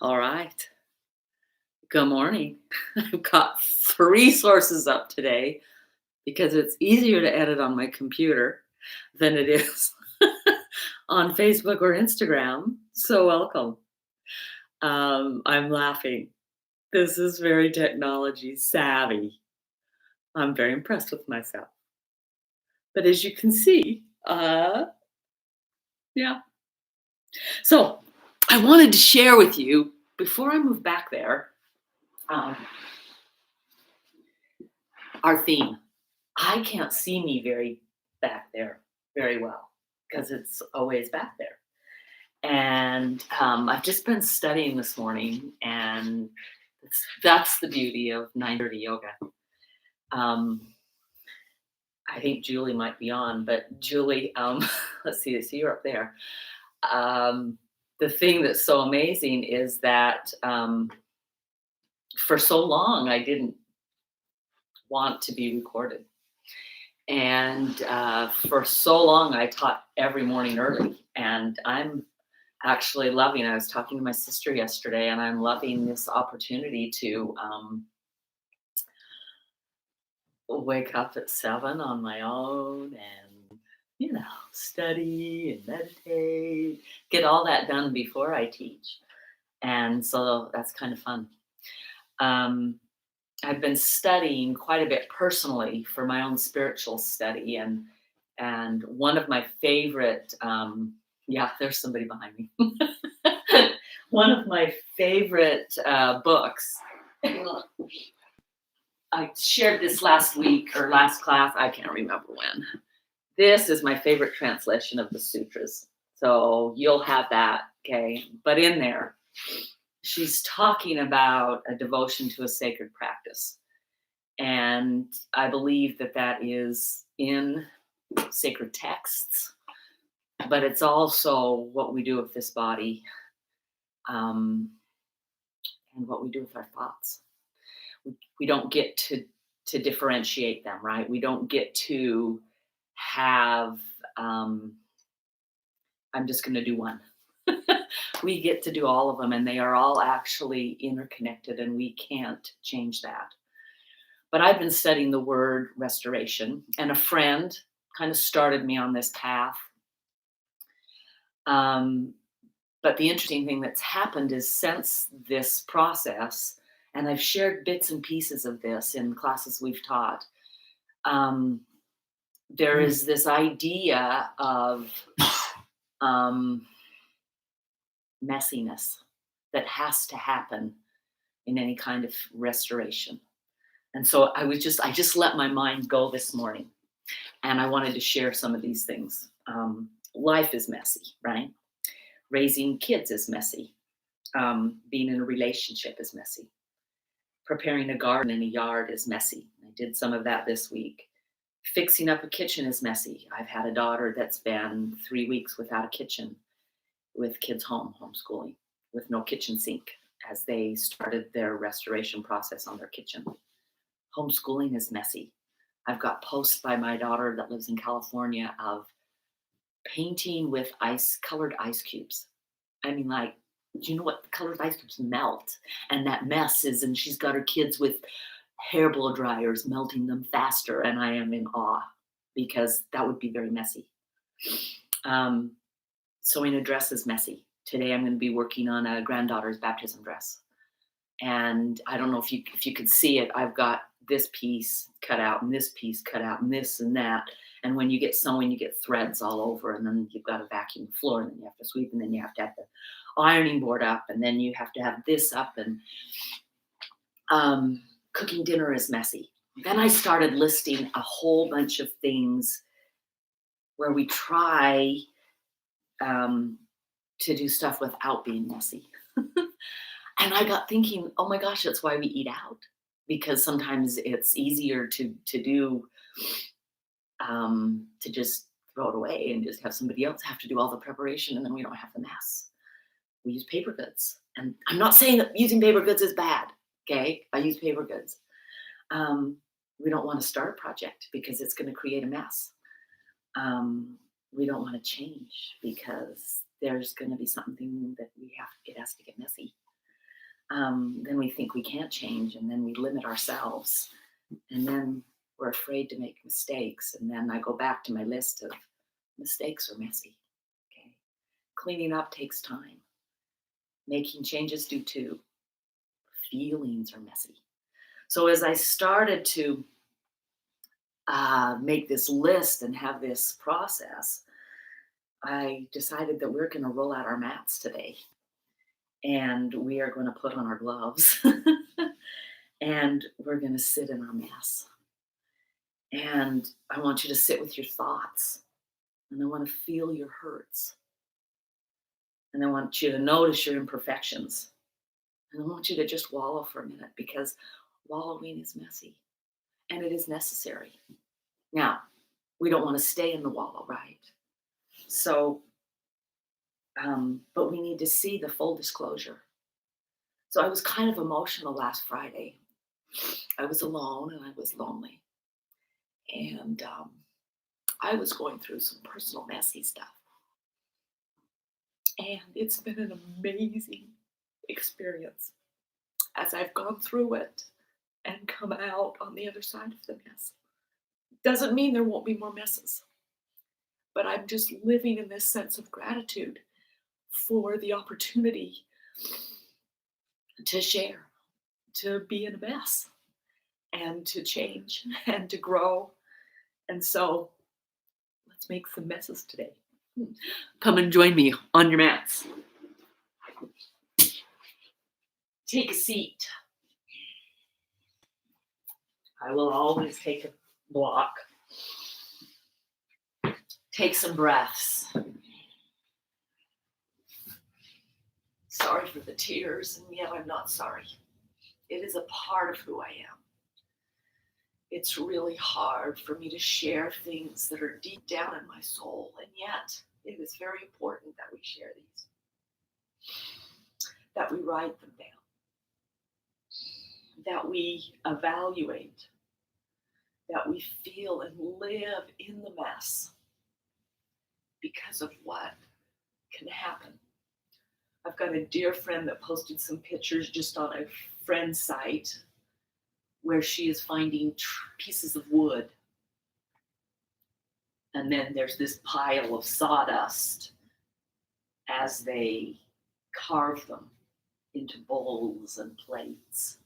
All right. Good morning. I've got three sources up today because it's easier to edit on my computer than it is on Facebook or Instagram. So, welcome. I'm laughing. This is very technology savvy. I'm very impressed with myself. But as you can see, yeah. So, I wanted to share with you before I move back there um, our theme. I can't see me very back there very well because it's always back there. And I've just been studying this morning, and that's the beauty of 9:30 yoga. Um, I think Julie might be on, but Julie, let's see, I see you're up there. Um, the thing that's so amazing is that for so long I didn't want to be recorded. And for so long, I taught every morning early, and I'm actually loving. I was talking to my sister yesterday, and I'm loving this opportunity to wake up at 7 on my own and study and meditate, get all that done before I teach, and so that's kind of fun. Um, I've been studying quite a bit personally for my own spiritual study, and one of my favorite yeah, there's somebody behind me. One of my favorite books. I shared this last week or last class. I can't remember when. This is my favorite translation of the sutras. So you'll have that, okay? But in there, she's talking about a devotion to a sacred practice. And I believe that that is in sacred texts, but it's also what we do with this body, um, and what we do with our thoughts. We don't get to differentiate them, right? We don't get to have. Um, I'm just going to do one. We get to do all of them, and they are all actually interconnected, and we can't change that. But I've been studying the word restoration, and a friend kind of started me on this path. Um, but the interesting thing that's happened is since this process, and I've shared bits and pieces of this in classes we've taught, um, there is this idea of um, messiness that has to happen in any kind of restoration. And so I just let my mind go this morning, and I wanted to share some of these things. Life is messy, right? Raising kids is messy. Being in a relationship is messy. Preparing a garden in a yard is messy. I did some of that this week. Fixing up a kitchen is messy. I've had a daughter that's been 3 weeks without a kitchen with kids home, homeschooling, with no kitchen sink as they started their restoration process on their kitchen. Homeschooling is messy. I've got posts by my daughter that lives in California of painting with colored ice cubes. I mean, like, do you know what colored ice cubes melt? And that mess is, and she's got her kids with hair blow dryers melting them faster. And I am in awe because that would be very messy. Um, Sewing a dress is messy. Today I'm going to be working on a granddaughter's baptism dress. And I don't know if you could see it. I've got this piece cut out and this piece cut out and this and that. And when you get sewing, you get threads all over, and then you've got to vacuum the floor, and then you have to sweep, and then you have to have the ironing board up, and then you have to have this up, and cooking dinner is messy. Then I started listing a whole bunch of things where we try to do stuff without being messy. And I got thinking, oh my gosh, that's why we eat out, because sometimes it's easier to do to just throw it away and just have somebody else have to do all the preparation, and then we don't have the mess. We use paper goods, and I'm not saying that using paper goods is bad. Okay, I use paper goods. Um, we don't want to start a project because it's going to create a mess. We don't want to change because there's going to be something that it has to get messy. then we think we can't change, and then we limit ourselves, and then we're afraid to make mistakes. And then I go back to my list of mistakes are messy. Okay. Cleaning up takes time. Making changes do too. Feelings are messy. So as I started to make this list and have this process, I decided that we're going to roll out our mats today, and we are going to put on our gloves and we're going to sit in our mess. And I want you to sit with your thoughts, and I want to feel your hurts, and I want you to notice your imperfections, and I want you to just wallow for a minute, because wallowing is messy and it is necessary. Now, we don't want to stay in the wallow, right? So, but we need to see the full disclosure. So I was kind of emotional last Friday. I was alone and I was lonely. And I was going through some personal messy stuff. And it's been an amazing experience as I've gone through it and come out on the other side of the mess. Doesn't mean there won't be more messes, but I'm just living in this sense of gratitude for the opportunity to share, to be in a mess, and to change and to grow. And so let's make some messes today. Come and join me on your mats. Take a seat. I will always take a block. Take some breaths. Sorry for the tears, and yet I'm not sorry. It is a part of who I am. It's really hard for me to share things that are deep down in my soul, and yet it is very important that we share these, that we write them down, that we evaluate, that we feel and live in the mess because of what can happen. I've got a dear friend that posted some pictures just on a friend's site where she is finding pieces of wood. And then there's this pile of sawdust as they carve them into bowls and plates.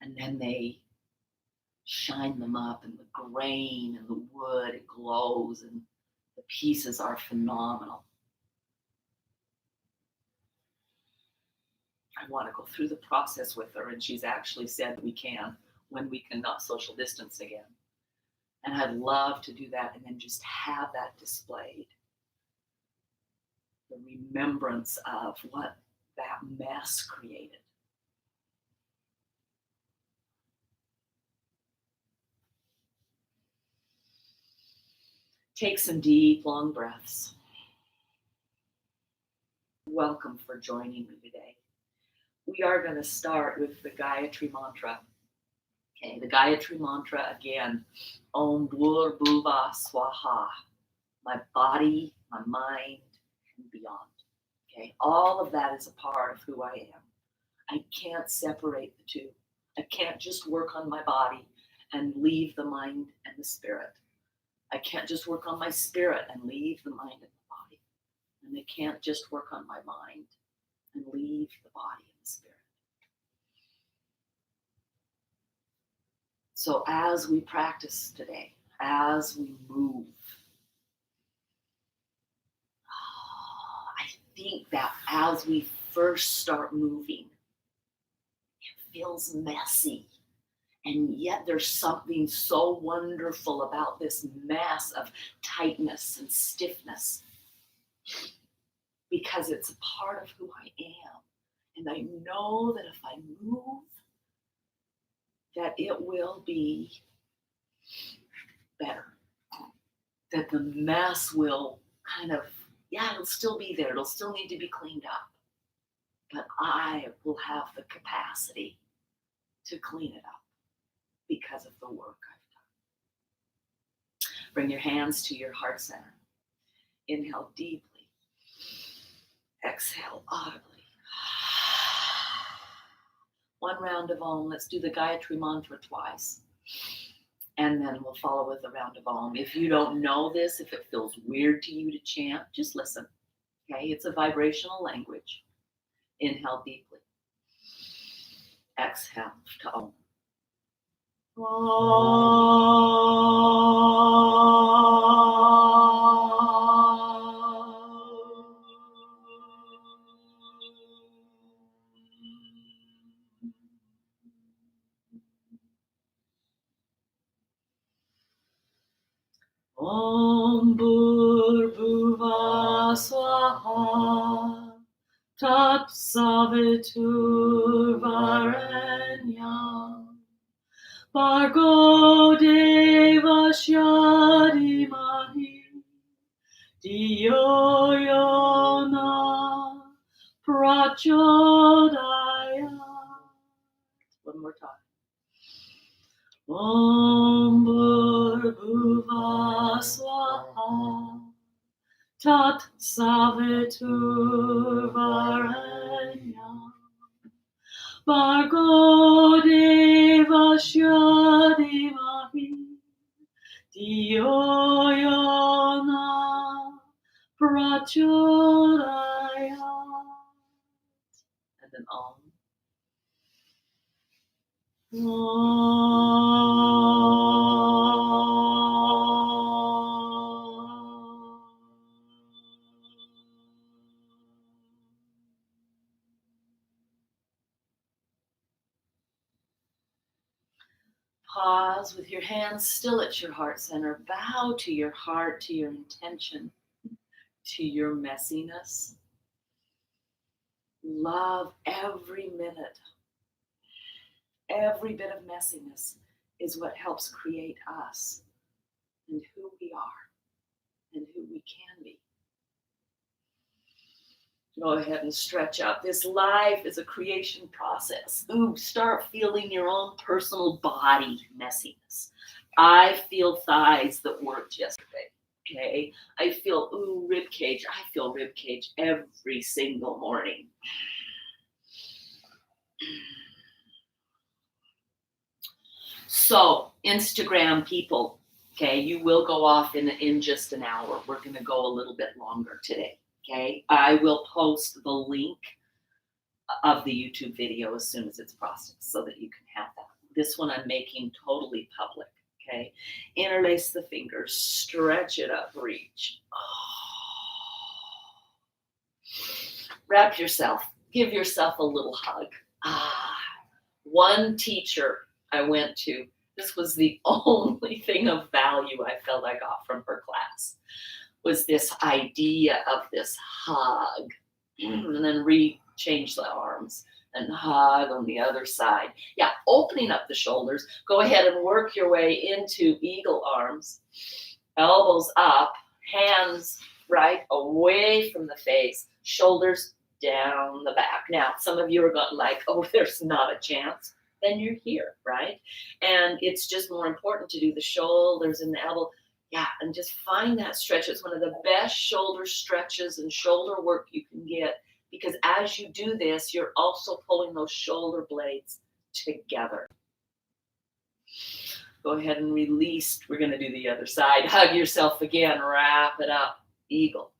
And then they shine them up, and the grain and the wood, it glows, and the pieces are phenomenal. I want to go through the process with her, and she's actually said we can when we can not social distance again. And I'd love to do that and then just have that displayed. The remembrance of what that mess created. Take some deep, long breaths. Welcome for joining me today. We are going to start with the Gayatri Mantra. Okay, the Gayatri Mantra again. Om Bhur Bhuva Swaha. My body, my mind, and beyond. Okay, all of that is a part of who I am. I can't separate the two. I can't just work on my body and leave the mind and the spirit. I can't just work on my spirit and leave the mind and the body. And I can't just work on my mind and leave the body and the spirit. So as we practice today, as we move, I think that as we first start moving, it feels messy. And yet there's something so wonderful about this mass of tightness and stiffness, because it's a part of who I am. And I know that if I move, that it will be better. That the mess will kind of, it'll still be there. It'll still need to be cleaned up. But I will have the capacity to clean it up because of the work I've done. Bring your hands to your heart center. Inhale deeply. Exhale audibly. One round of Om. Let's do the Gayatri mantra twice. And then we'll follow with a round of Om. If you don't know this, if it feels weird to you to chant, just listen. Okay, it's a vibrational language. Inhale deeply. Exhale to Om. Om Bhur-bhuva Swaha Tat Savitur Varenyam Bhargo Devasya Dhimahi Dhiyo Yona Prachodayat. One more time. Om Bhur-bhuva Swaha Tat Savitur Varenyam Bhargo Devasya Dhimahi Dhiyo Yona Prachodayat. And then Om. Pause with your hands still at your heart center. Bow to your heart, to your intention, to your messiness. Love every minute. Every bit of messiness is what helps create us and who we are and who we can be. Go ahead and stretch out. This life is a creation process. Ooh, start feeling your own personal body messiness. I feel thighs that worked yesterday. Okay. I feel, rib cage. I feel rib cage every single morning. So, Instagram people, okay, you will go off in just an hour. We're going to go a little bit longer today. Okay, I will post the link of the YouTube video as soon as it's processed so that you can have that. This one I'm making totally public. Okay, interlace the fingers, stretch it up, reach. Wrap yourself, give yourself a little hug. One teacher I went to, this was the only thing of value I felt I got from her class, was this idea of this hug, and then change the arms and hug on the other side. Yeah, opening up the shoulders. Go ahead and work your way into eagle arms, elbows up, hands right away from the face, shoulders down the back. Now, some of you are going like, oh, there's not a chance. Then you're here, right? And it's just more important to do the shoulders and the elbow. Yeah, and just find that stretch. It's one of the best shoulder stretches and shoulder work you can get, because as you do this, you're also pulling those shoulder blades together. Go ahead and release. We're going to do the other side. Hug yourself again. Wrap it up. Eagle.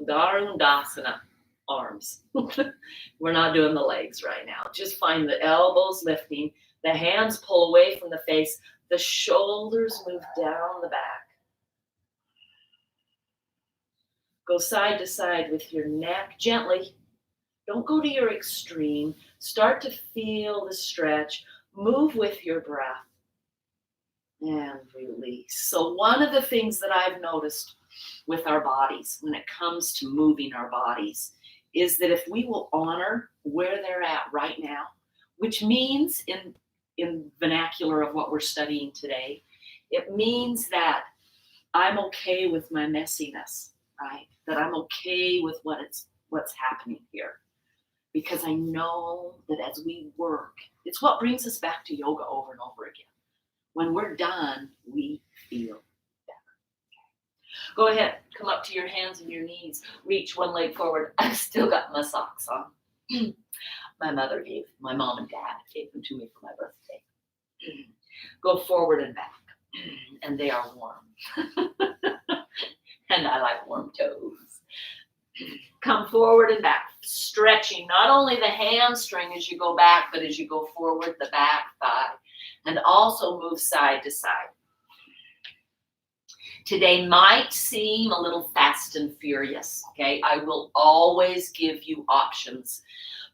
Garudasana. Arms. We're not doing the legs right now. Just find the elbows lifting. The hands pull away from the face. The shoulders move down the back. Go side to side with your neck gently. Don't go to your extreme. Start to feel the stretch. Move with your breath. And release. So one of the things that I've noticed with our bodies when it comes to moving our bodies is that if we will honor where they're at right now, which means in vernacular of what we're studying today, it means that I'm okay with my messiness, right? That I'm okay with what's happening here. Because I know that as we work, it's what brings us back to yoga over and over again. When we're done, we feel better. Go ahead, come up to your hands and your knees. Reach one leg forward. I've still got my socks on. My my mom and dad gave them to me for my birthday. Go forward and back, and they are warm. And I like warm toes. Come forward and back, stretching not only the hamstring as you go back, but as you go forward, the back thigh, and also move side to side. Today might seem a little fast and furious, okay? I will always give you options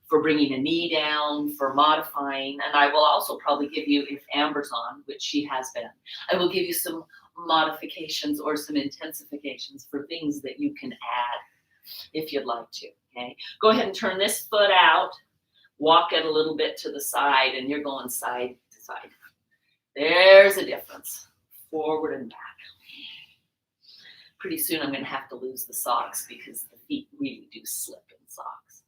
for bringing a knee down, for modifying, and I will also probably give you, if Amber's on, which she has been, I will give you some modifications or some intensifications for things that you can add if you'd like to, okay? Go ahead and turn this foot out, walk it a little bit to the side, and you're going side to side. There's a difference, forward and back. Pretty soon I'm going to have to lose the socks because the feet really do slip in socks.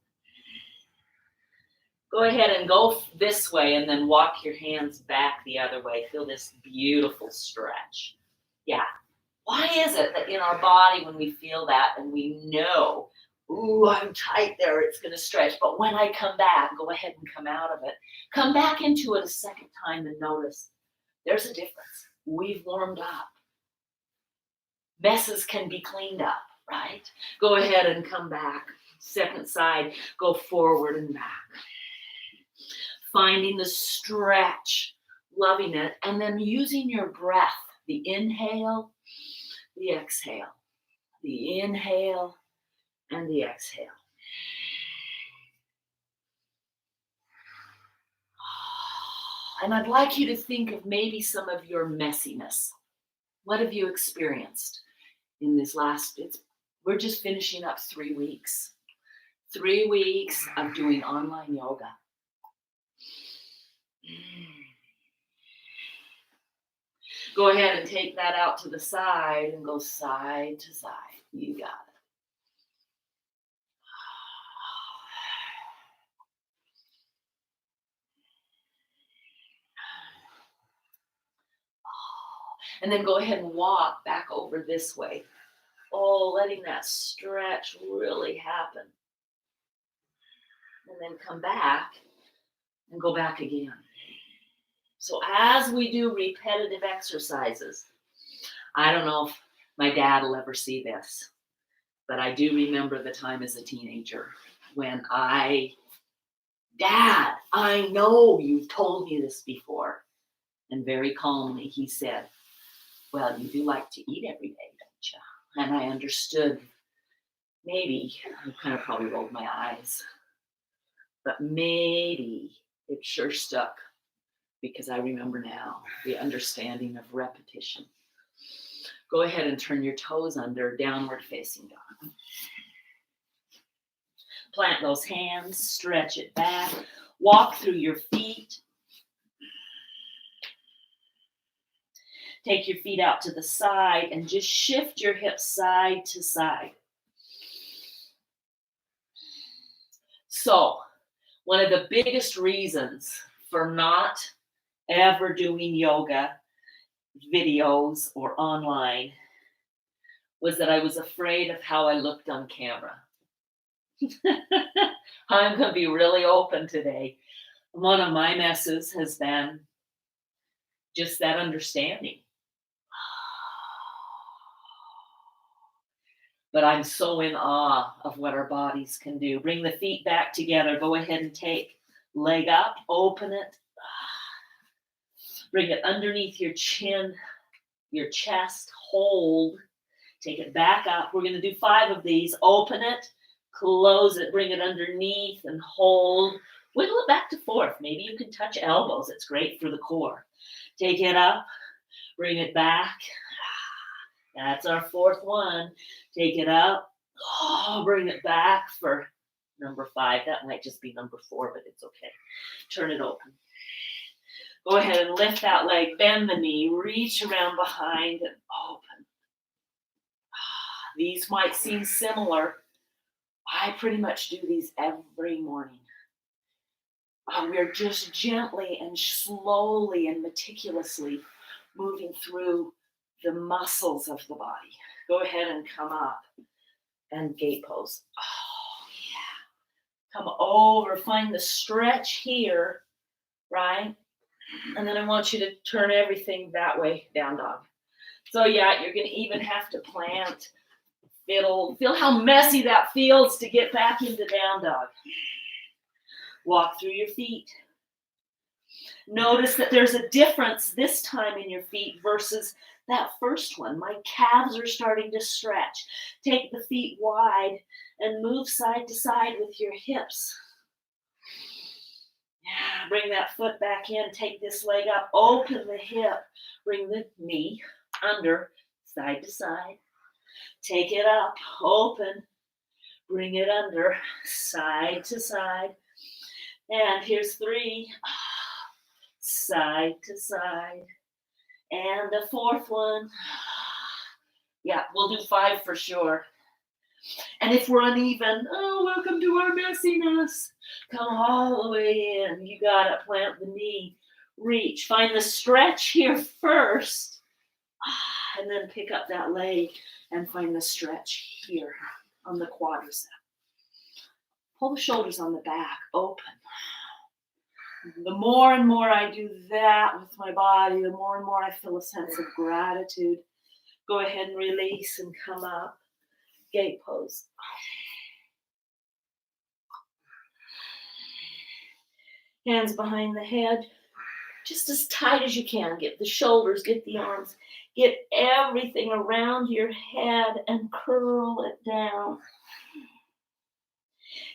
Go ahead and go this way and then walk your hands back the other way. Feel this beautiful stretch. Yeah. Why is it that in our body when we feel that and we know, ooh, I'm tight there, it's going to stretch, but when I come back, go ahead and come out of it. Come back into it a second time and notice there's a difference. We've warmed up. Messes can be cleaned up, right? Go ahead and come back. Second side, go forward and back. Finding the stretch, loving it, and then using your breath, the inhale, the exhale, the inhale, and the exhale. And I'd like you to think of maybe some of your messiness. What have you experienced in this we're just finishing up 3 weeks. 3 weeks of doing online yoga. Go ahead and take that out to the side and go side to side. You got it. And then go ahead and walk back over this way. Oh, letting that stretch really happen. And then come back and go back again. So as we do repetitive exercises, I don't know if my dad will ever see this, but I do remember the time as a teenager when Dad, I know you've told me this before. And very calmly he said, well, you do like to eat every day, don't you? And I understood, maybe, I kind of probably rolled my eyes, but maybe it sure stuck because I remember now the understanding of repetition. Go ahead and turn your toes under, downward facing dog. Plant those hands, stretch it back, walk through your feet. Take your feet out to the side and just shift your hips side to side. So, one of the biggest reasons for not ever doing yoga videos or online was that I was afraid of how I looked on camera. I'm going to be really open today. One of my messes has been just that understanding. But I'm so in awe of what our bodies can do. Bring the feet back together. Go ahead and take leg up, open it. Bring it underneath your chin, your chest, hold. Take it back up. We're going to do 5 of these. Open it, close it, bring it underneath and hold. Wiggle it back to 4th. Maybe you can touch elbows. It's great for the core. Take it up, bring it back. That's our 4th one. Take it up. Oh, bring it back for number 5. That might just be number 4, but it's okay. Turn it open. Go ahead and lift that leg, bend the knee, reach around behind and open. These might seem similar. I pretty much do these every morning. We're just gently and slowly and meticulously moving through the muscles of the body. Go ahead and come up and gate pose. Oh, yeah. Come over, find the stretch here, right? And then I want you to turn everything that way, down dog. So yeah, you're gonna even have to plant. Feel how messy that feels to get back into down dog. Walk through your feet. Notice that there's a difference this time in your feet versus that first one. My calves are starting to stretch. Take the feet wide and move side to side with your hips. Yeah, bring that foot back in. Take this leg up. Open the hip. Bring the knee under, side to side. Take it up. Open. Bring it under, side to side. And here's 3. Side to side. And the 4th one. Yeah, we'll do 5 for sure. And if we're uneven, welcome to our messiness. Come all the way in. You got it. Plant the knee. Reach. Find the stretch here first. And then pick up that leg and find the stretch here on the quadricep. Pull the shoulders on the back. Open. The more and more I do that with my body, the more and more I feel a sense of gratitude. Go ahead and release and come up. Gate pose. Hands behind the head, just as tight as you can. Get the shoulders, get the arms, get everything around your head and curl it down.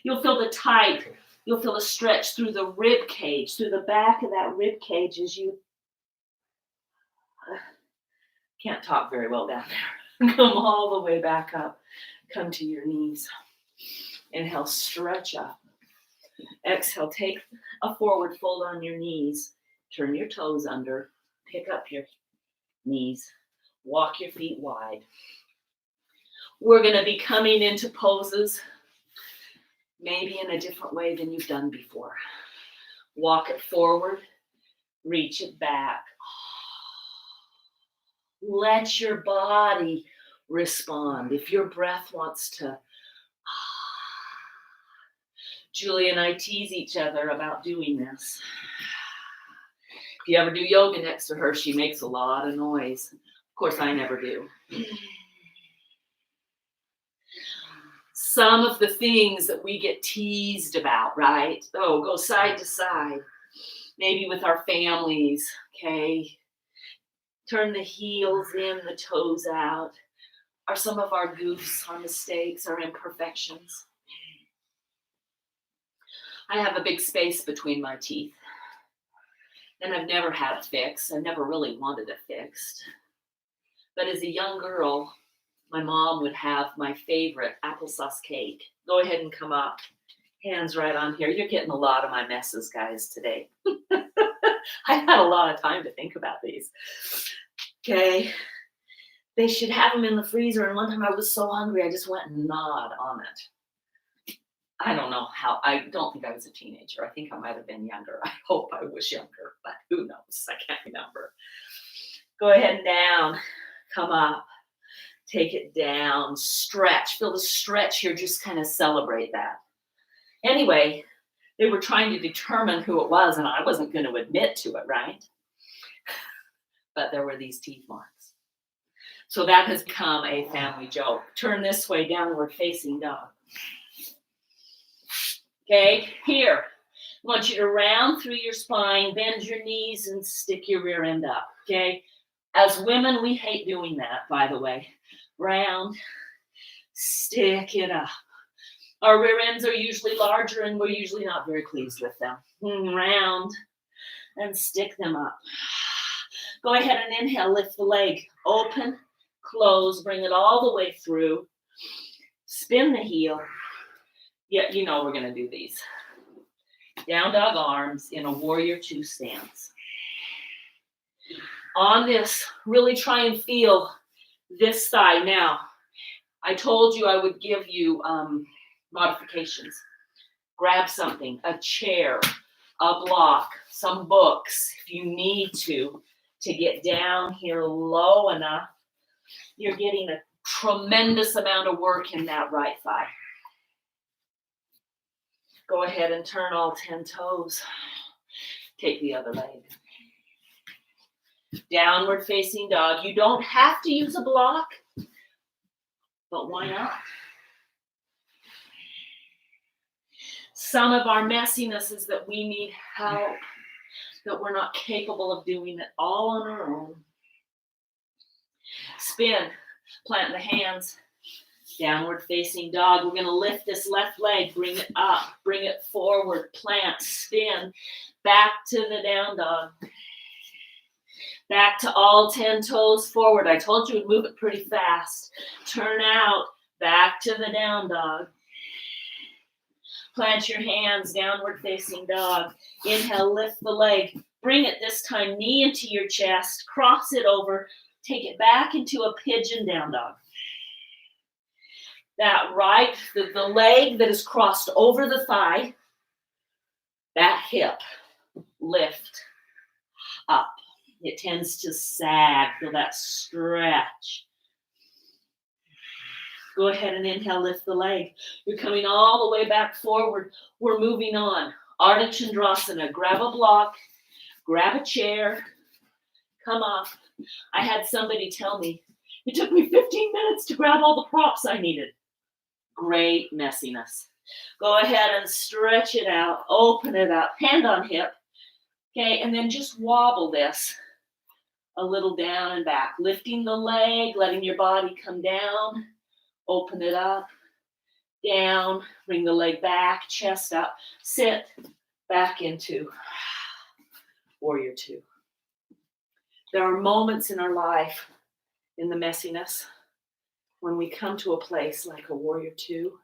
You'll feel the tight. You'll feel a stretch through the rib cage, through the back of that rib cage as you can't talk very well down there. Come all the way back up. Come to your knees. Inhale, stretch up. Exhale, take a forward fold on your knees. Turn your toes under. Pick up your knees. Walk your feet wide. We're going to be coming into poses maybe in a different way than you've done before. Walk it forward. Reach it back. Let your body respond. If your breath wants to, Julie and I tease each other about doing this. If you ever do yoga next to her, she makes a lot of noise. Of course, I never do. Some of the things that we get teased about, right? Oh, go side to side. Maybe with our families, okay? Turn the heels in, the toes out. Are some of our goofs, our mistakes, our imperfections. I have a big space between my teeth. And I've never had it fixed. I never really wanted it fixed. But as a young girl, my mom would have my favorite applesauce cake. Go ahead and come up. Hands right on here. You're getting a lot of my messes, guys, today. I had a lot of time to think about these. Okay. They should have them in the freezer. And one time I was so hungry, I just went and gnawed on it. I don't know how. I don't think I was a teenager. I think I might have been younger. I hope I was younger, but who knows? I can't remember. Go ahead and down. Come up. Take it down. Stretch. Feel the stretch here. Just kind of celebrate that. Anyway, they were trying to determine who it was, and I wasn't going to admit to it, right? But there were these teeth marks. So that has become a family joke. Turn this way, downward facing dog. Okay, here. I want you to round through your spine, bend your knees, and stick your rear end up, okay? As women, we hate doing that, by the way. Round, stick it up. Our rear ends are usually larger, and we're usually not very pleased with them. Round, and stick them up. Go ahead and inhale, lift the leg. Open, close, bring it all the way through. Spin the heel. Yeah, you know we're going to do these. Down dog arms in a warrior 2 stance. On this, really try and feel this thigh. Now, I told you I would give you modifications. Grab something, a chair, a block, some books, if you need to get down here low enough. You're getting a tremendous amount of work in that right thigh. Go ahead and turn all 10 toes. Take the other leg. Downward facing dog. You don't have to use a block, but why not? Some of our messiness is that we need help, that we're not capable of doing it all on our own. Spin, plant the hands, downward facing dog. We're going to lift this left leg, bring it up, bring it forward, plant, spin, back to the down dog. Back to all 10 toes forward. I told you we'd move it pretty fast. Turn out, back to the down dog. Plant your hands, downward facing dog. Inhale, lift the leg. Bring it this time, knee into your chest. Cross it over. Take it back into a pigeon down dog. That right, the leg that is crossed over the thigh, that hip, lift up. It tends to sag. Feel that stretch. Go ahead and inhale, lift the leg. You're coming all the way back forward. We're moving on. Ardha Chandrasana. Grab a block, grab a chair, come up. I had somebody tell me, it took me 15 minutes to grab all the props I needed. Great messiness. Go ahead and stretch it out, open it up, hand on hip. Okay, and then just wobble this a little down and back. Lifting the leg, letting your body come down. Open it up, down, bring the leg back, chest up, sit back into warrior two. There are moments in our life, in the messiness, when we come to a place like a warrior two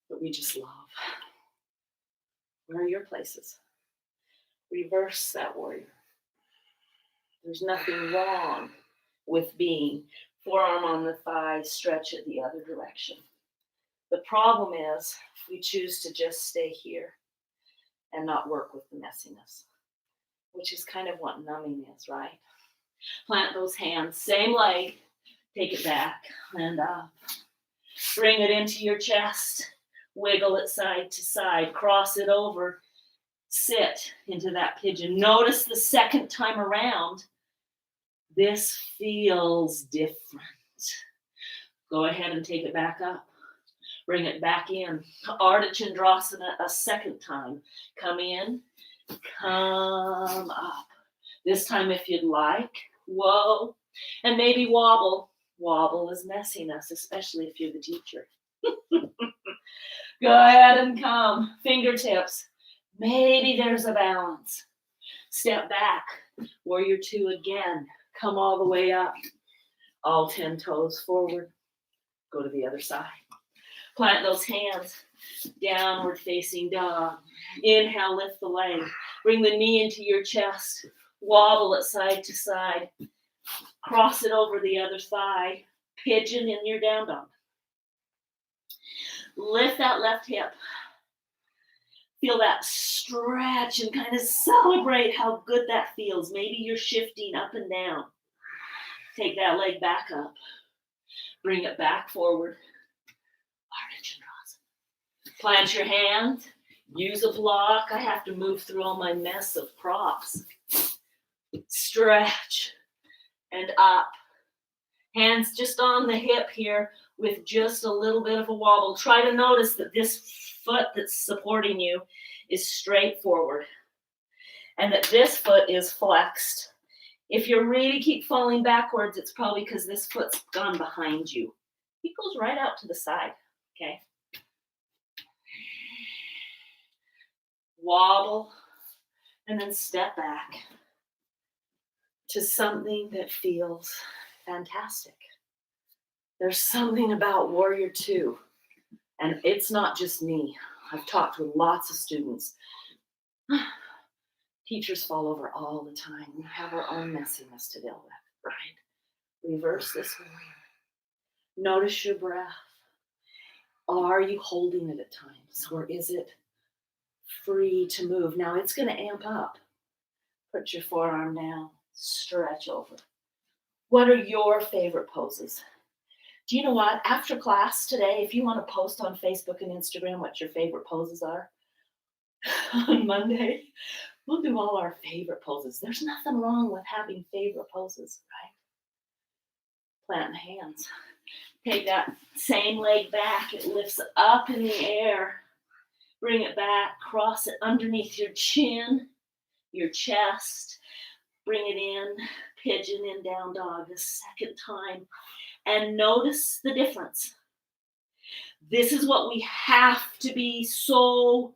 that we just love. Where are your places? Reverse that warrior. There's nothing wrong with being forearm on the thigh, stretch it the other direction. The problem is we choose to just stay here and not work with the messiness, which is kind of what numbing is, right? Plant those hands, same leg, take it back and up. Bring it into your chest, wiggle it side to side, cross it over, sit into that pigeon. Notice the second time around, this feels different. Go ahead and take it back up. Bring it back in. Ardha Chandrasana a second time. Come in, come up. This time if you'd like, whoa. And maybe wobble. Wobble is messiness, especially if you're the teacher. Go ahead and come. Fingertips. Maybe there's a balance. Step back. Warrior two again. Come all the way up. All 10 toes forward. Go to the other side. Plant those hands. Downward facing dog. Inhale, lift the leg. Bring the knee into your chest. Wobble it side to side. Cross it over the other thigh. Pigeon in your down dog. Lift that left hip. Feel that stretch and kind of celebrate how good that feels. Maybe you're shifting up and down. Take that leg back up. Bring it back forward. Ardha Chandrasana. Plant your hands. Use a block. I have to move through all my mess of props. Stretch and up. Hands just on the hip here with just a little bit of a wobble. Try to notice that this foot that's supporting you is straight forward and that this foot is flexed. If you really keep falling backwards, it's probably because this foot's gone behind you. It goes right out to the side, okay? Wobble and then step back to something that feels fantastic. There's something about warrior two, and it's not just me. I've talked with lots of students. Teachers fall over all the time. We have our own messiness to deal with, right? Reverse this warrior. Notice your breath. Are you holding it at times, or is it free to move? Now it's going to amp up. Put your forearm down. Stretch over. What are your favorite poses? Do you know what? After class today, if you want to post on Facebook and Instagram what your favorite poses are, on Monday, we'll do all our favorite poses. There's nothing wrong with having favorite poses, right? Plant the hands. Take that same leg back. It lifts up in the air. Bring it back. Cross it underneath your chin, your chest. Bring it in. Pigeon in down dog a second time. And notice the difference. This is what we have to be so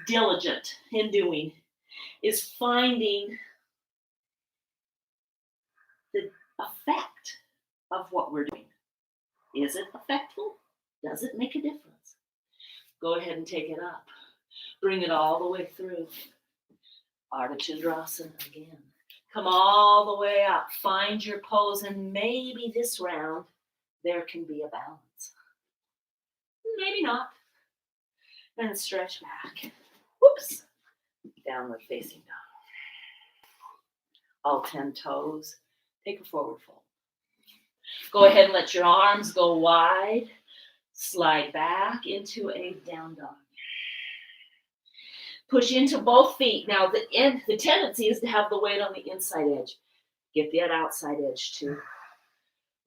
diligent in doing, is finding the effect of what we're doing. Is it effectful? Does it make a difference? Go ahead and take it up. Bring it all the way through. Ardha Chandrasana again. Come all the way up. Find your pose, and maybe this round there can be a balance. Maybe not. And stretch back. Whoops. Downward facing dog. All 10 toes. Take a forward fold. Go ahead and let your arms go wide. Slide back into a down dog. Push into both feet. Now the tendency is to have the weight on the inside edge. Get that outside edge too.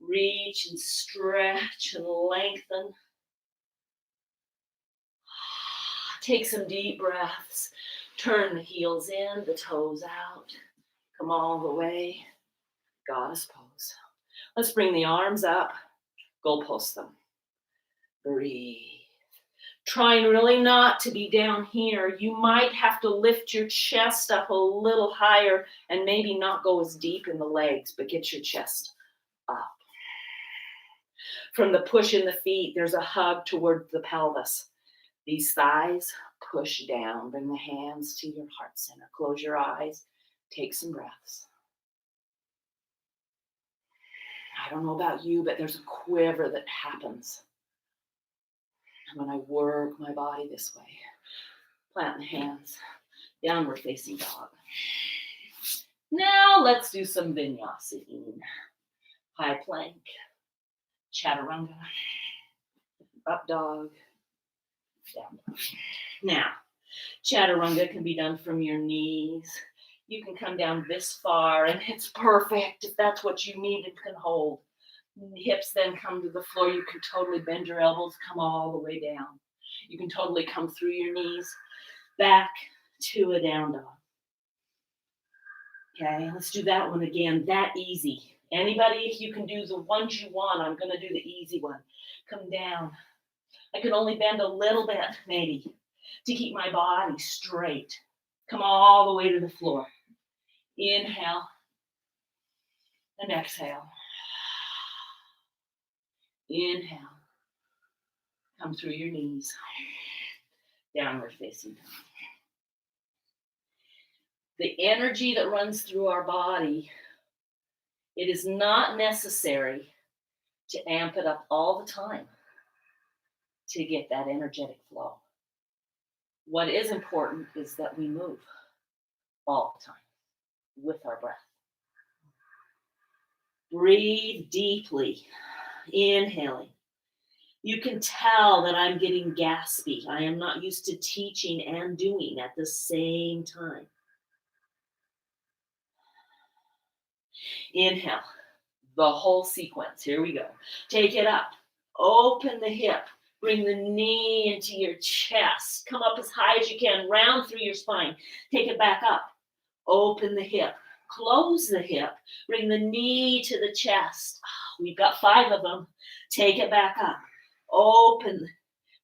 Reach and stretch and lengthen. Take some deep breaths. Turn the heels in, the toes out. Come all the way. Goddess pose. Let's bring the arms up. Go post them. Breathe. Trying really not to be down here. You might have to lift your chest up a little higher and maybe not go as deep in the legs, but get your chest up. From the push in the feet, there's a hug toward the pelvis. These thighs push down. Bring the hands to your heart center. Close your eyes. Take some breaths. I don't know about you, but there's a quiver that happens when I work my body this way. Plant the hands. Downward facing dog. Now let's do some vinyasa. High plank. Chaturanga. Up dog. Down dog. Now, chaturanga can be done from your knees. You can come down this far, and it's perfect if that's what you need and can hold. Hips then come to the floor. You can totally bend your elbows, come all the way down. You can totally come through your knees, back to a down dog. Okay, let's do that one again. That easy. Anybody, you can do the ones you want. I'm going to do the easy one. Come down. I can only bend a little bit, maybe, to keep my body straight. Come all the way to the floor. Inhale and exhale. Inhale. Come through your knees. Downward facing dog. The energy that runs through our body, it is not necessary to amp it up all the time to get that energetic flow. What is important is that we move all the time with our breath. Breathe deeply, inhaling. You can tell that I'm getting gaspy. I am not used to teaching and doing at the same time. Inhale, the whole sequence. Here we go. Take it up. Open the hip. Bring the knee into your chest. Come up as high as you can. Round through your spine. Take it back up. Open the hip. Close the hip. Bring the knee to the chest. We've got 5 of them. Take it back up. Open.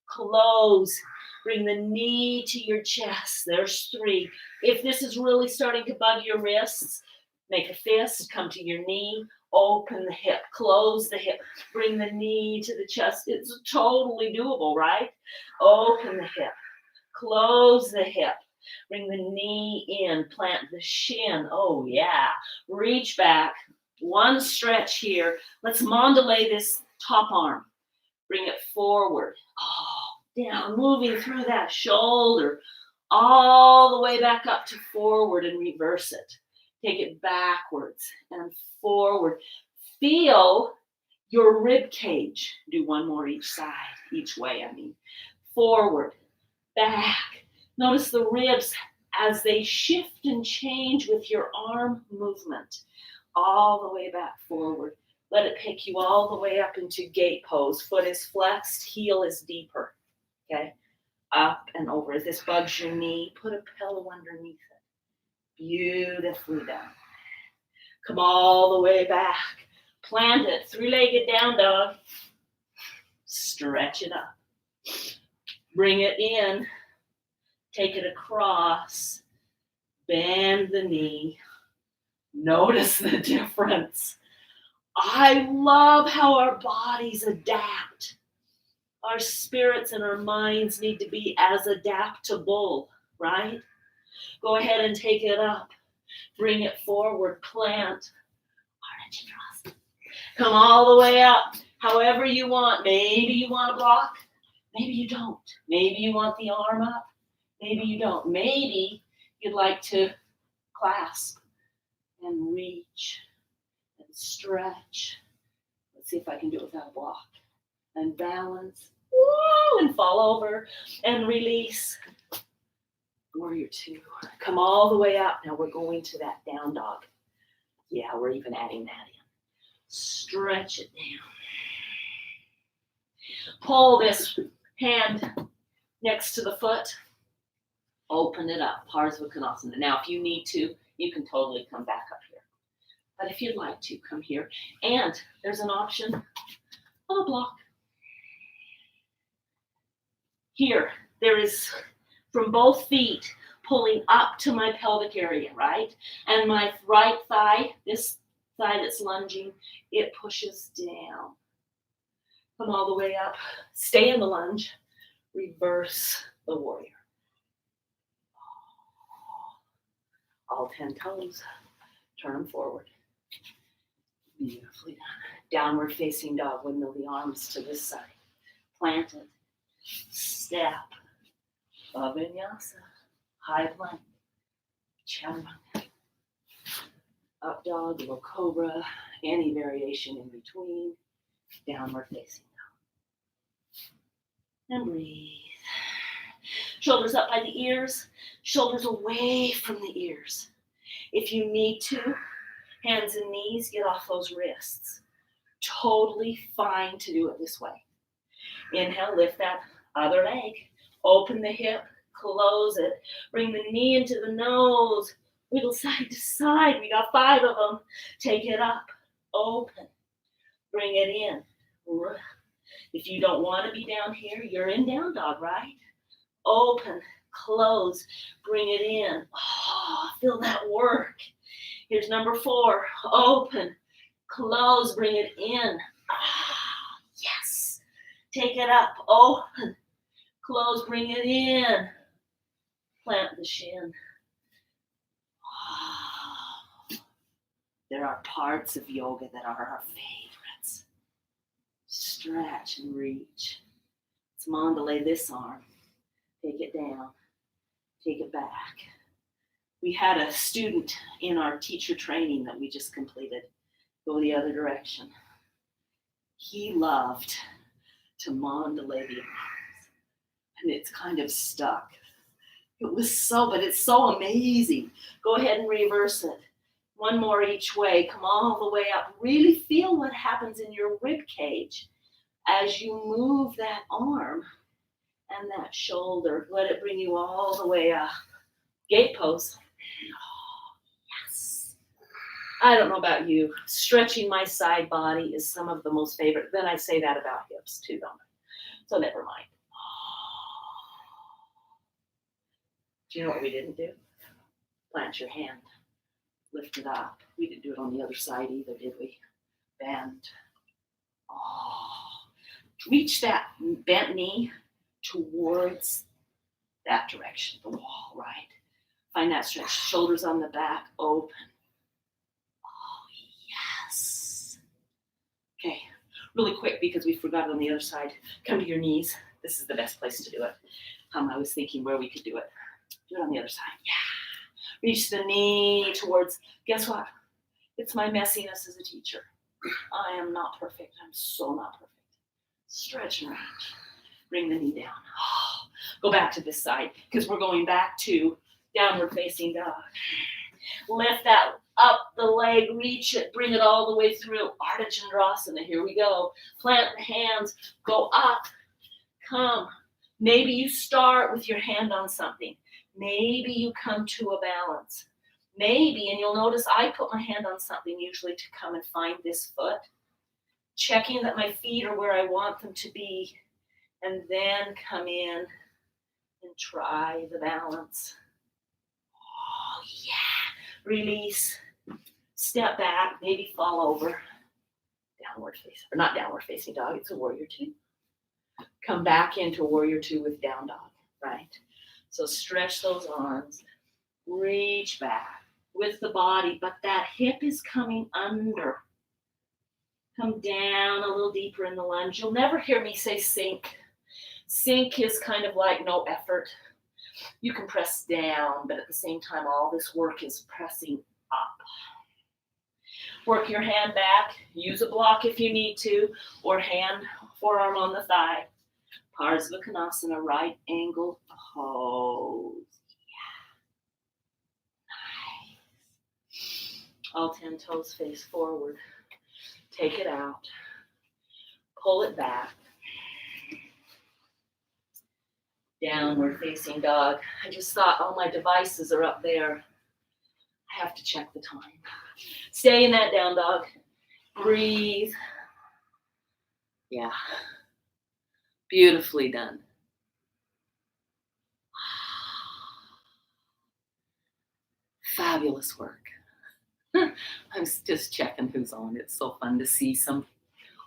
Close. Bring the knee to your chest. There's 3. If this is really starting to bug your wrists, make a fist. Come to your knee. Open the hip. Close the hip. Bring the knee to the chest. It's totally doable, right? Open the hip. Close the hip. Bring the knee in. Plant the shin. Oh, yeah. Reach back. One stretch here. Let's mandalay this top arm. Bring it forward. Oh, down. Moving through that shoulder. All the way back up to forward and reverse it. Take it backwards and forward. Feel your rib cage. Do one more each side, each way, Forward, back, Notice the ribs as they shift and change with your arm movement. All the way back forward. Let it pick you all the way up into gate pose. Foot is flexed, heel is deeper. Okay? Up and over. If this bugs your knee, put a pillow underneath it. Beautifully done. Come all the way back. Plant it. Three-legged down dog. Stretch it up. Bring it in. Take it across. Bend the knee. Notice the difference. I love how our bodies adapt. Our spirits and our minds need to be as adaptable, right? Go ahead and take it up. Bring it forward. Plant. Orange and come all the way up. However you want. Maybe you want to block. Maybe you don't. Maybe you want the arm up. Maybe you don't. Maybe you'd like to clasp and reach and stretch. Let's see if I can do it without a block. And balance. Woo! And fall over and release. Warrior two. Come all the way up. Now we're going to that down dog. Yeah, we're even adding that in. Stretch it down. Pull this hand next to the foot. Open it up. Parsva Konasana. Now, if you need to, you can totally come back up here. But if you'd like to, come here. And there's an option of a block. Here, there is from both feet pulling up to my pelvic area, right? And my right thigh, this thigh that's lunging, it pushes down. Come all the way up. Stay in the lunge. Reverse the warrior. All 10 toes. Turn them forward. Beautifully done. Downward facing dog. Windmill the arms to this side. Plant it. Step. Vinyasa. High plank. Chaturanga. Up dog, low cobra. Any variation in between. Downward facing dog. And breathe. Shoulders up by the ears. Shoulders away from the ears. If you need to, hands and knees, get off those wrists. Totally fine to do it this way. Inhale, lift that other leg. Open the hip, close it. Bring the knee into the nose. Wiggle side to side. We got 5 of them. Take it up. Open. Bring it in. If you don't want to be down here, you're in down dog, right? Open, close, bring it in. Oh, feel that work. Here's number 4. Open, close, bring it in. Ah, yes. Take it up. Open, close, bring it in. Plant the shin. Oh. There are parts of yoga that are our favorites. Stretch and reach. Let's mandalay this arm. Take it down. Take it back. We had a student in our teacher training that we just completed go the other direction. He loved to mandalay the arms. And it's kind of stuck. But it's so amazing. Go ahead and reverse it. One more each way. Come all the way up. Really feel what happens in your rib cage as you move that arm and that shoulder. Let it bring you all the way up. Gate pose. Oh, yes. I don't know about you. Stretching my side body is some of the most favorite. Then I say that about hips too, don't I? So never mind. Do you know what we didn't do? Plant your hand. Lift it up. We didn't do it on the other side either, did we? Bend. Oh. Reach that bent knee towards that direction, the wall, right? Find that stretch. Shoulders on the back, open. Oh, yes. Okay, really quick because we forgot it on the other side. Come to your knees. This is the best place to do it. I was thinking where we could do it. Do it on the other side. Yeah. Reach the knee towards, guess what? It's my messiness as a teacher. I am not perfect. I'm so not perfect. Stretch and reach. Bring the knee down. Go back to this side because we're going back to downward facing dog. Lift that up the leg, reach it, bring it all the way through. Ardha Chandrasana, here we go. Plant the hands, go up, come. Maybe you start with your hand on something. Maybe you come to a balance. Maybe, and you'll notice I put my hand on something usually to come and find this foot, checking that my feet are where I want them to be, and then come in and try the balance. Oh, yeah. Release. Step back, maybe fall over. Downward facing, or not downward facing dog, it's a warrior two. Come back into warrior two with down dog, right? So stretch those arms, reach back with the body, but that hip is coming under. Come down a little deeper in the lunge. You'll never hear me say sink. Sink is kind of like no effort. You can press down, but at the same time, all this work is pressing up. Work your hand back. Use a block if you need to, or hand, forearm on the thigh. Parsvakonasana, right angle pose. Yeah. Nice. All 10 toes face forward. Take it out. Pull it back. Downward facing dog. I just thought, oh, my devices are up there. I have to check the time. Stay in that down dog. Breathe. Yeah. Beautifully done. Fabulous work. I was just checking who's on. It's so fun to see some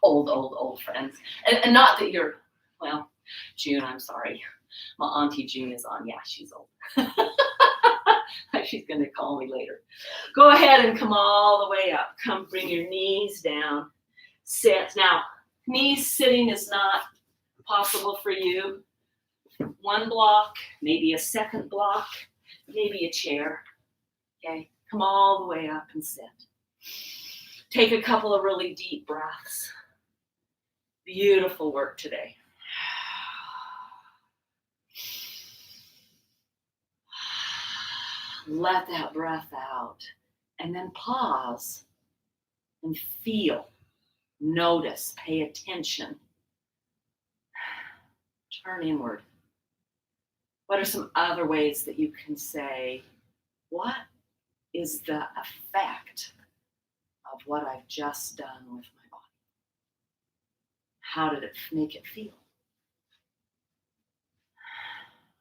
old friends. And not that you're, well, June, I'm sorry. My auntie June is on. Yeah, she's old. She's going to call me later. Go ahead and come all the way up. Come bring your knees down. Sit. Now, knees sitting is not possible for you. One block, maybe a second block, maybe a chair. Okay, come all the way up and sit. Take a couple of really deep breaths. Beautiful work today. Let that breath out and then pause and feel, notice, pay attention. Turn inward. What are some other ways that you can say, what is the effect of what I've just done with my body? How did it make it feel?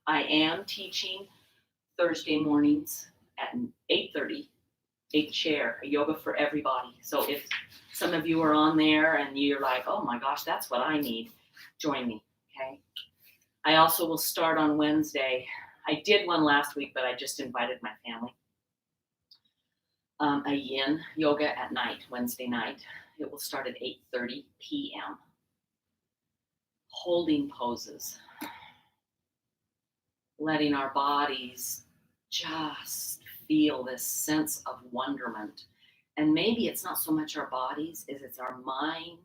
I am teaching Thursday mornings at 8:30, a chair, a yoga for everybody. So if some of you are on there and you're like, oh my gosh, that's what I need, join me, okay? I also will start on Wednesday. I did one last week, but I just invited my family. A yin yoga at night, Wednesday night. It will start at 8:30 p.m. Holding poses. Letting our bodies just feel this sense of wonderment. And maybe it's not so much our bodies as it's our mind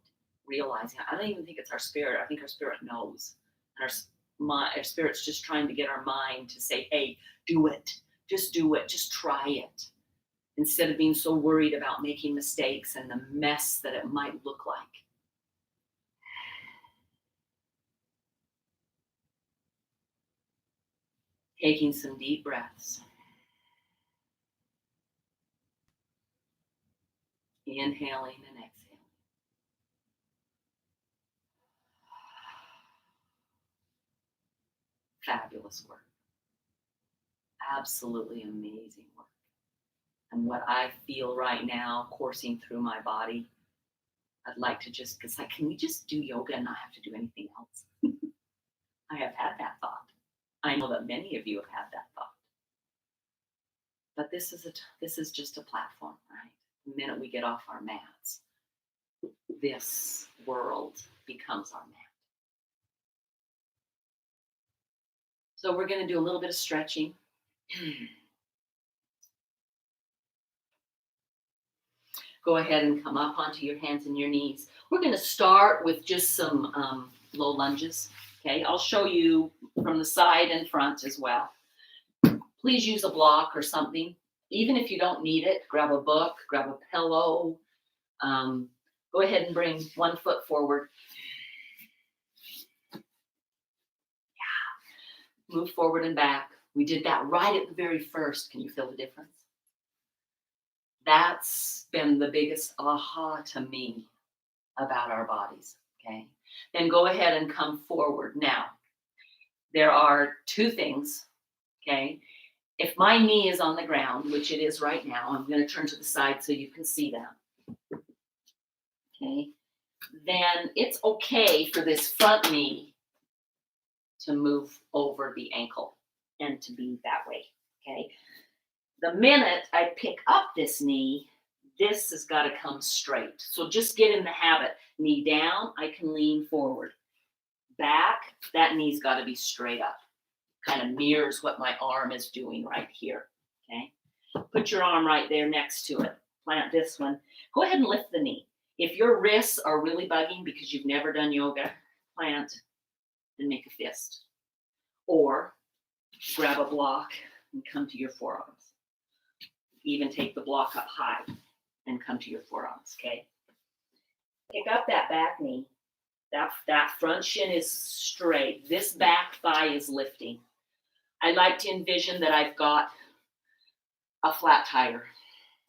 realizing. I don't even think it's our spirit. I think our spirit knows. And our spirit's just trying to get our mind to say, hey, do it. Just do it. Just try it. Instead of being so worried about making mistakes and the mess that it might look like. Taking some deep breaths. Inhaling and exhaling. Fabulous work. Absolutely amazing work. And what I feel right now coursing through my body, I'd like to just, it's like, can we just do yoga and not have to do anything else? I have had that thought. I know that many of you have had that thought. But this is just a platform, right? The minute we get off our mats, this world becomes our mat. So we're going to do a little bit of stretching. Go ahead and come up onto your hands and your knees. We're going to start with just some low lunges. Okay, I'll show you from the side and front as well. Please use a block or something. Even if you don't need it, grab a book, grab a pillow. Go ahead and bring 1 foot forward. Yeah. Move forward and back. We did that right at the very first. Can you feel the difference? That's been the biggest aha to me about our bodies, okay? Then go ahead and come forward. Now, there are 2 things, okay? If my knee is on the ground, which it is right now, I'm going to turn to the side so you can see that, okay? Then it's okay for this front knee to move over the ankle and to be that way, okay? The minute I pick up this knee, this has got to come straight. So just get in the habit. Knee down, I can lean forward. Back, that knee's got to be straight up. Kind of mirrors what my arm is doing right here, okay? Put your arm right there next to it. Plant this one. Go ahead and lift the knee. If your wrists are really bugging because you've never done yoga, plant and make a fist. Or grab a block and come to your forearms. Even take the block up high and come to your forearms, okay? Pick up that back knee. That front shin is straight. This back thigh is lifting. I like to envision that I've got a flat tire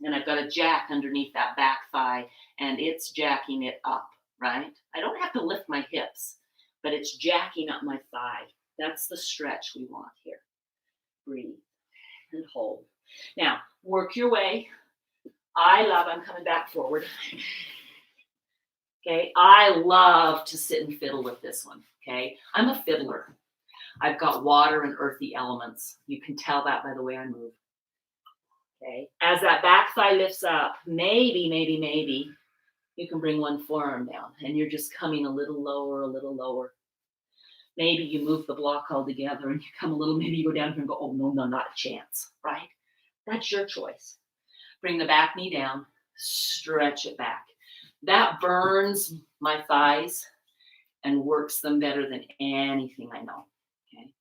and I've got a jack underneath that back thigh and it's jacking it up, right? I don't have to lift my hips, but it's jacking up my thigh. That's the stretch we want here. Breathe and hold. Now, work your way. I'm coming back forward. Okay, I love to sit and fiddle with this one, okay? I'm a fiddler. I've got water and earthy elements. You can tell that by the way I move, okay? As that back thigh lifts up, maybe, you can bring one forearm down and you're just coming a little lower. Maybe you move the block all together and you come a little, maybe you go down here and go, oh, no, not a chance, right? That's your choice. Bring the back knee down, stretch it back. That burns my thighs and works them better than anything I know, okay?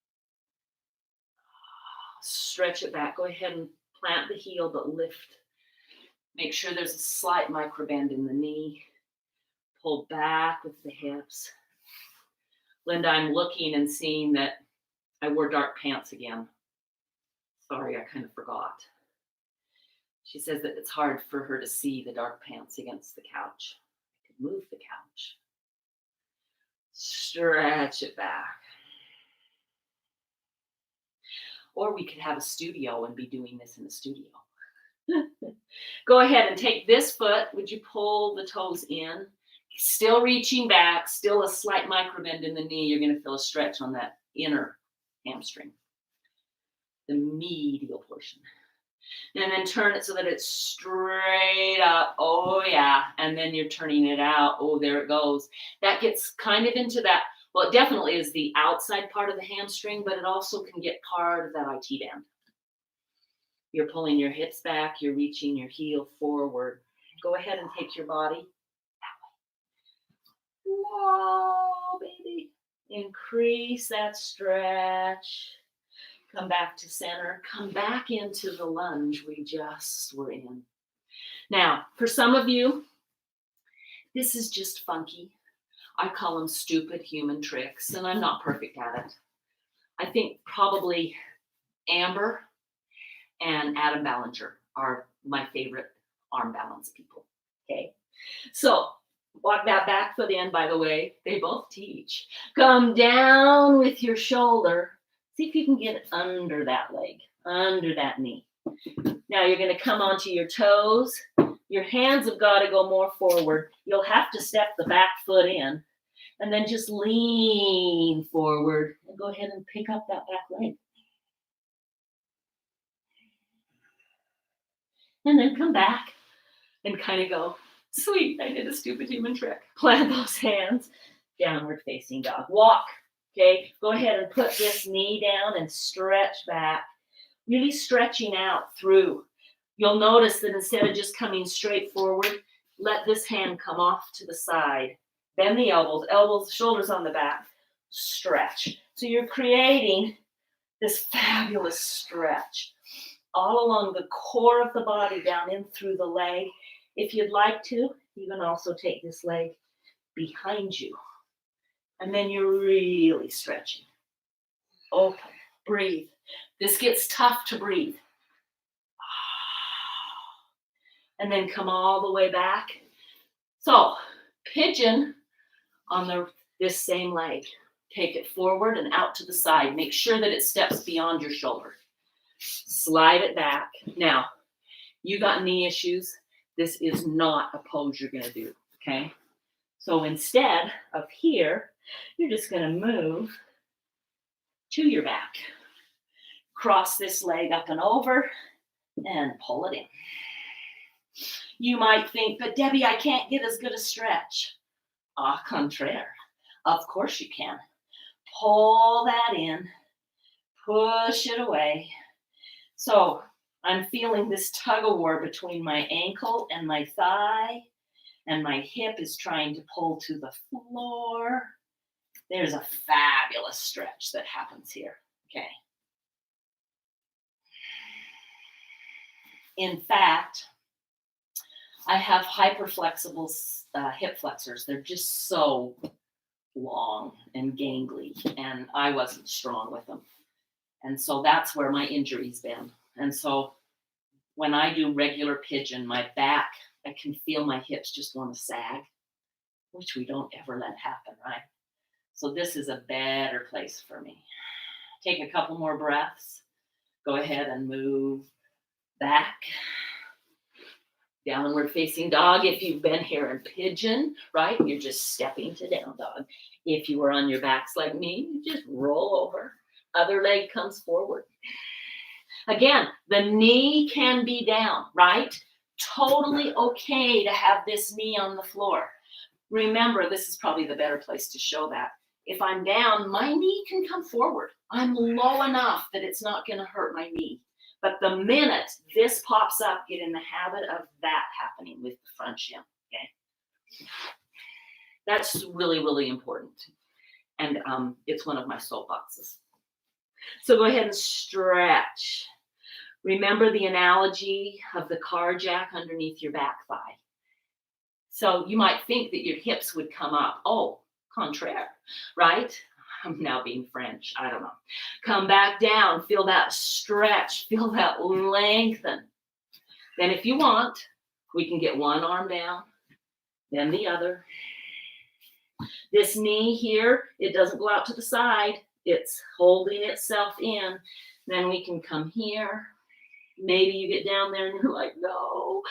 Stretch it back. Go ahead and plant the heel, but lift. Make sure there's a slight micro bend in the knee. Pull back with the hips. Linda, I'm looking and seeing that I wore dark pants again. Sorry, I kind of forgot. She says that it's hard for her to see the dark pants against the couch. I could move the couch. Stretch it back. Or we could have a studio and be doing this in the studio. Go ahead and take this foot. Would you pull the toes in? Still reaching back, still a slight micro bend in the knee. You're going to feel a stretch on that inner hamstring, the medial portion. And then turn it so that it's straight up. Oh, yeah. And then you're turning it out. Oh, there it goes. That gets kind of into that. Well, it definitely is the outside part of the hamstring, but it also can get part of that IT band. You're pulling your hips back. You're reaching your heel forward. Go ahead and take your body that way. Whoa, baby. Increase that stretch. Come back to center. Come back into the lunge we just were in. Now, for some of you, this is just funky. I call them stupid human tricks, and I'm not perfect at it. I think probably Amber and Adam Ballinger are my favorite arm balance people, okay? So, walk that back foot in, by the way. They both teach. Come down with your shoulder. See if you can get under that leg, under that knee. Now you're going to come onto your toes. Your hands have got to go more forward. You'll have to step the back foot in and then just lean forward and go ahead and pick up that back leg. And then come back and kind of go, sweet, I did a stupid human trick. Plant those hands, downward facing dog. Walk. Okay, go ahead and put this knee down and stretch back, really stretching out through. You'll notice that instead of just coming straight forward, let this hand come off to the side. Bend the elbows, shoulders on the back. stretch. So you're creating this fabulous stretch all along the core of the body, down in through the leg. If you'd like to, you can also take this leg behind you. And then you're really stretching. Open, breathe. This gets tough to breathe. And then come all the way back. So, pigeon on this same leg. Take it forward and out to the side. Make sure that it steps beyond your shoulder. Slide it back. Now, you got knee issues. This is not a pose you're going to do, okay? So instead of here, you're just going to move to your back. Cross this leg up and over and pull it in. You might think, but Debbie, I can't get as good a stretch. Au contraire. Of course you can. Pull that in. Push it away. So I'm feeling this tug of war between my ankle and my thigh, and my hip is trying to pull to the floor. There's a fabulous stretch that happens here, okay? In fact, I have hyperflexible hip flexors. They're just so long and gangly, and I wasn't strong with them. And so that's where my injury's been. And so when I do regular pigeon, my back, I can feel my hips just want to sag, which we don't ever let happen, right? So this is a better place for me. Take a couple more breaths. Go ahead and move back. Downward facing dog. If you've been here in pigeon, right, you're just stepping to down dog. If you were on your backs like me, you just roll over. Other leg comes forward. Again, the knee can be down, right? Totally okay to have this knee on the floor. Remember, this is probably the better place to show that. If I'm down, my knee can come forward. I'm low enough that it's not going to hurt my knee. But the minute this pops up, get in the habit of that happening with the front shin, okay? That's really, really important. And it's one of my soapboxes. So go ahead and stretch. Remember the analogy of the car jack underneath your back thigh. So you might think that your hips would come up. Oh, contraire, right? I'm now being French. I don't know. Come back down. Feel that stretch. Feel that lengthen. Then if you want, we can get one arm down, then the other. This knee here, it doesn't go out to the side. It's holding itself in. Then we can come here. Maybe you get down there and you're like, no.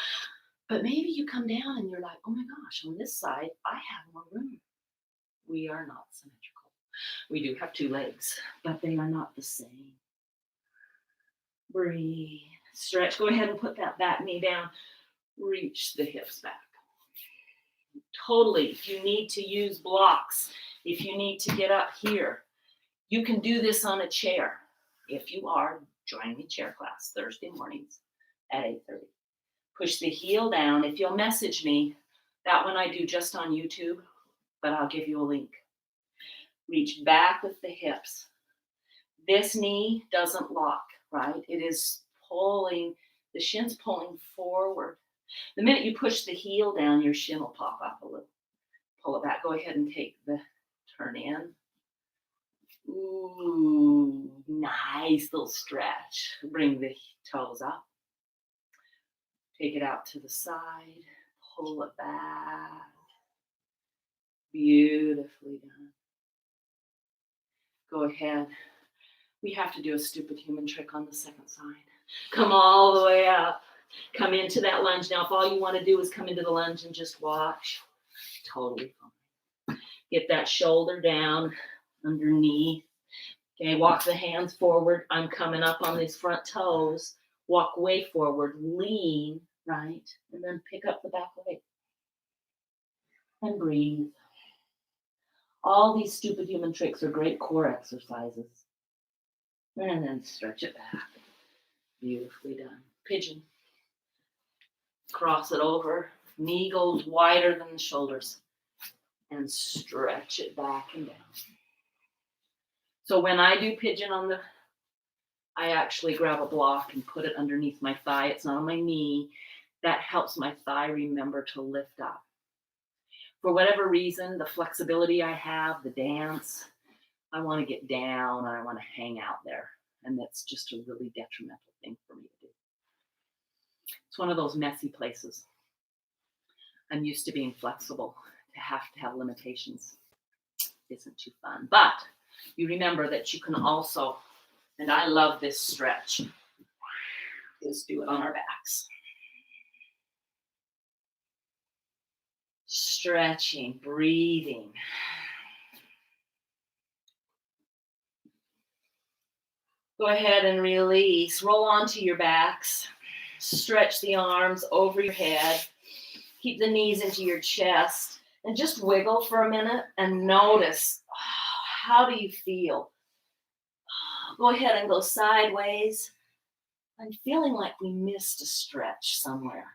But maybe you come down and you're like, oh my gosh, on this side, I have more room. We are not symmetrical. We do have two legs, but they are not the same. Breathe. Stretch. Go ahead and put that back knee down. Reach the hips back. Totally. If you need to use blocks, if you need to get up here, you can do this on a chair. If you are, join me chair class Thursday mornings at 8:30. Push the heel down. If you'll message me, that one I do just on YouTube, but I'll give you a link. Reach back with the hips. This knee doesn't lock, right? It is pulling, the shin's pulling forward. The minute you push the heel down, your shin will pop up a little. Pull it back. Go ahead and take the turn in. Ooh, nice little stretch. Bring the toes up. Take it out to the side. Pull it back. Beautifully done. Go ahead. We have to do a stupid human trick on the second side. Come all the way up. Come into that lunge. Now, if all you want to do is come into the lunge and just watch, totally fine. Get that shoulder down underneath. Okay, walk the hands forward. I'm coming up on these front toes. Walk way forward. Lean, right? And then pick up the back leg. And breathe. All these stupid human tricks are great core exercises. And then stretch it back. Beautifully done. Pigeon. Cross it over. Knee goes wider than the shoulders. And stretch it back and down. So when I do pigeon I actually grab a block and put it underneath my thigh. It's not on my knee. That helps my thigh remember to lift up. For whatever reason, the flexibility I have, the dance, I want to get down and I want to hang out there. And that's just a really detrimental thing for me to do. It's one of those messy places. I'm used to being flexible. To have limitations isn't too fun. But you remember that you can also, and I love this stretch, is do it on our backs. Stretching, breathing. Go ahead and release. Roll onto your backs. Stretch the arms over your head. Keep the knees into your chest. And just wiggle for a minute and notice, how do you feel? Go ahead and go sideways. I'm feeling like we missed a stretch somewhere.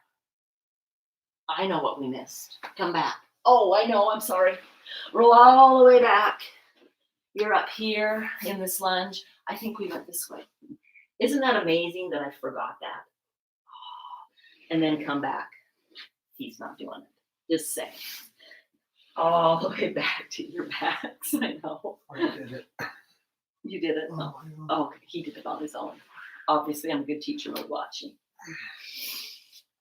I know what we missed. Come back. Oh, I know, I'm sorry. Roll all the way back. You're up here in this lunge. I think we went this way. Isn't that amazing that I forgot that? And then come back. He's not doing it. Just say. All the way back to your backs. I know. I did it. You did it? Oh, he did it on his own. Obviously, I'm a good teacher by watching.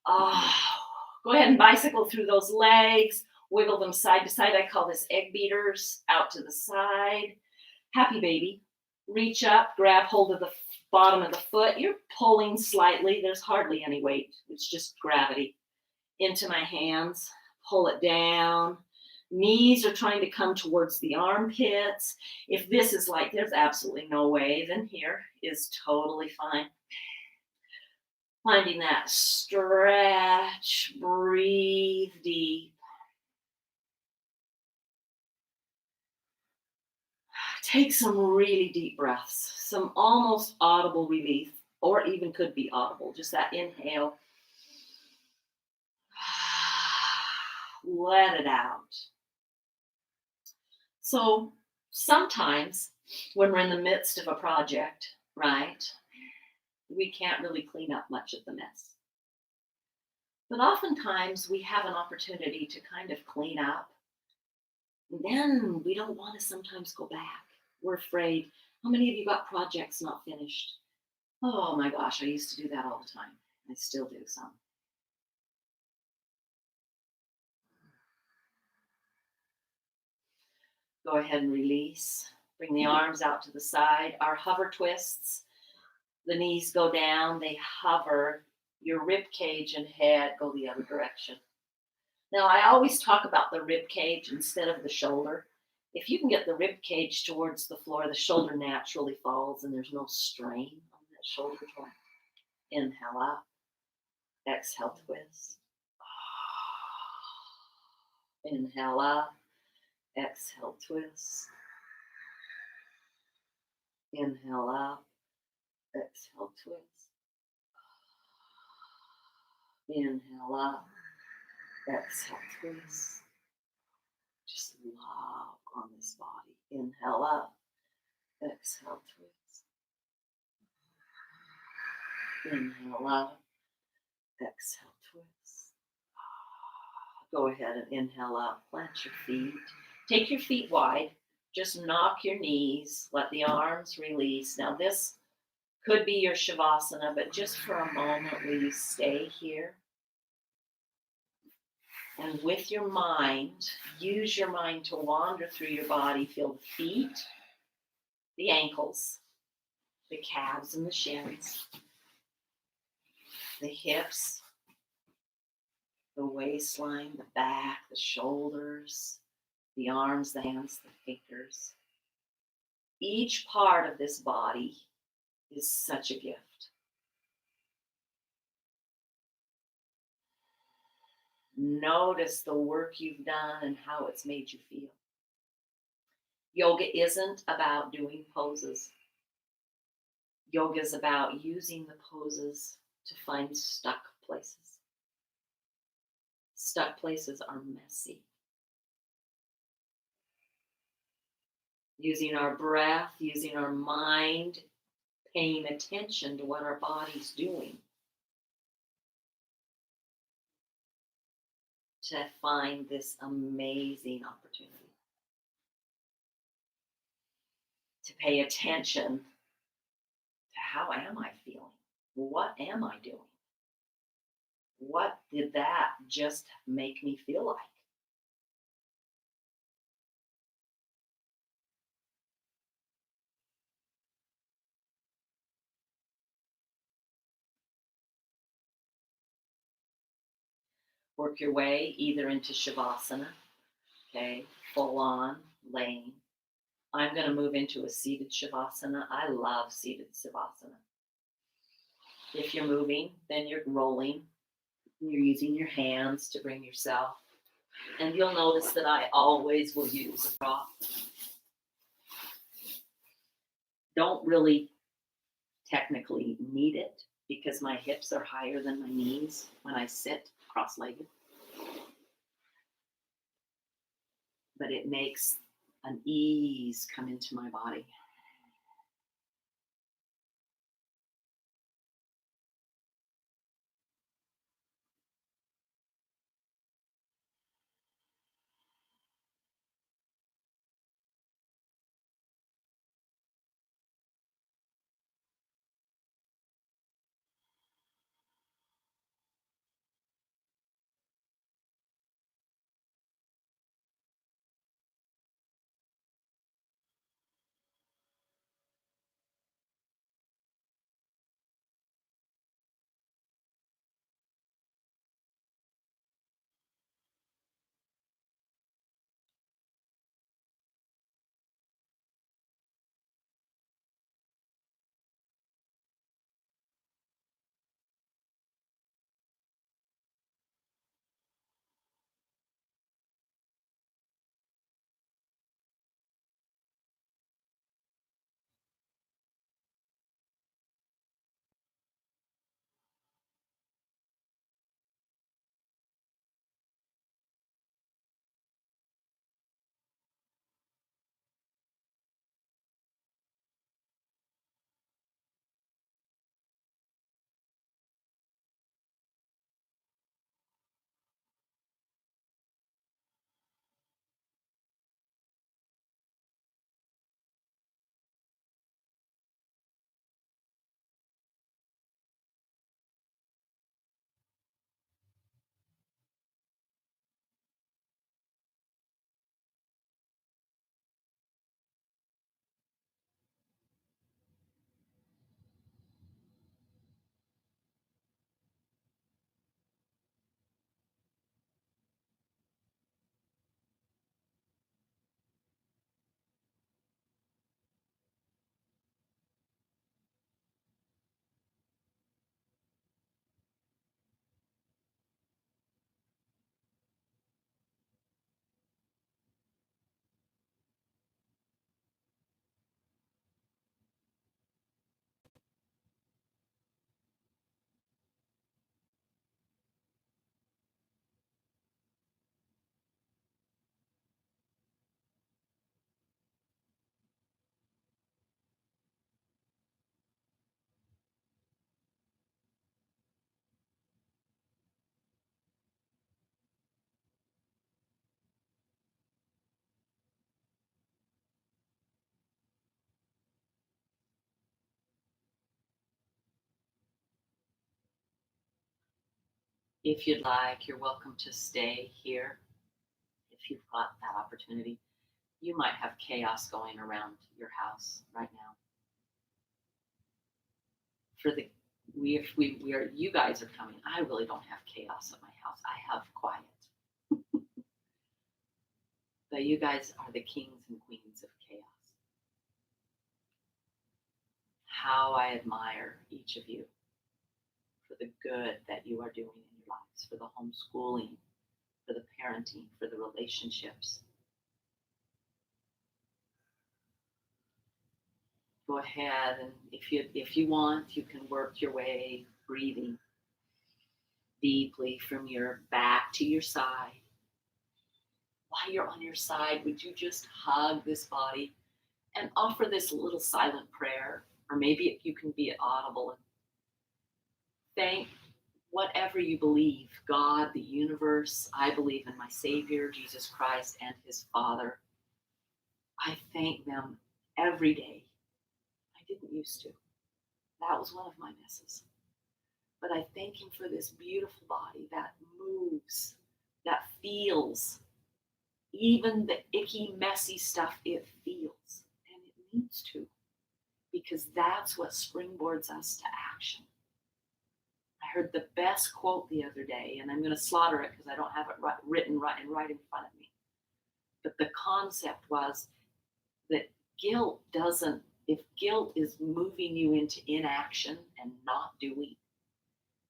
Go ahead and bicycle through those legs. Wiggle them side to side. I call this egg beaters. Out to the side. Happy baby. Reach up, grab hold of the bottom of the foot. You're pulling slightly. There's hardly any weight. It's just gravity. Into my hands. Pull it down. Knees are trying to come towards the armpits. If this is like, there's absolutely no way, then here is totally fine. Finding that stretch, breathe deep. Take some really deep breaths, some almost audible relief, or even could be audible, just that inhale. Let it out. So sometimes when we're in the midst of a project, right, we can't really clean up much of the mess. But oftentimes we have an opportunity to kind of clean up. And then we don't want to sometimes go back. We're afraid. How many of you got projects not finished? Oh my gosh, I used to do that all the time. I still do some. Go ahead and release. Bring the arms out to the side. Our hover twists. The knees go down. They hover. Your rib cage and head go the other direction. Now, I always talk about the rib cage instead of the shoulder. If you can get the rib cage towards the floor, the shoulder naturally falls and there's no strain on that shoulder joint. Inhale up. Exhale, twist. Inhale up. Exhale, twist. Inhale up. Exhale, twist. Inhale up. Exhale, twist. Just love on this body. Inhale up. Exhale, twist. Inhale up. Exhale, twist. Go ahead and inhale up. Plant your feet. Take your feet wide. Just knock your knees. Let the arms release. Now this could be your Shavasana, but just for a moment, will you stay here? And with your mind, use your mind to wander through your body. Feel the feet, the ankles, the calves and the shins, the hips, the waistline, the back, the shoulders, the arms, the hands, the fingers. Each part of this body is such a gift. Notice the work you've done and how it's made you feel. Yoga isn't about doing poses. Yoga is about using the poses to find stuck places. Stuck places are messy. Using our breath, using our mind, paying attention to what our body's doing to find this amazing opportunity to pay attention to how am I feeling? What am I doing? What did that just make me feel like? Work your way either into Shavasana, okay, full on laying. I'm going to move into a seated Shavasana. I love seated Shavasana. If you're moving, then you're rolling. You're using your hands to bring yourself. And you'll notice that I always will use a prop. Don't really technically need it because my hips are higher than my knees when I sit cross-legged. But it makes an ease come into my body. If you'd like, you're welcome to stay here if you've got that opportunity. You might have chaos going around your house right now. For the if we are you guys are coming, I really don't have chaos at my house. I have quiet. But you guys are the kings and queens of chaos. How I admire each of you for the good that you are doing in your lives, for the homeschooling, for the parenting, for the relationships. Go ahead and if you want, you can work your way breathing deeply from your back to your side. While you're on your side, would you just hug this body? and offer this little silent prayer, or maybe if you can be audible, and thank whatever you believe, God, the universe. I believe in my Savior, Jesus Christ, and his Father. I thank them every day. I didn't used to. That was one of my messes. But I thank him for this beautiful body that moves, that feels. Even the icky, messy stuff, it feels. And it needs to. Because that's what springboards us to action. I heard the best quote the other day, and I'm going to slaughter it because I don't have it written right in front of me. But the concept was that if guilt is moving you into inaction and not doing,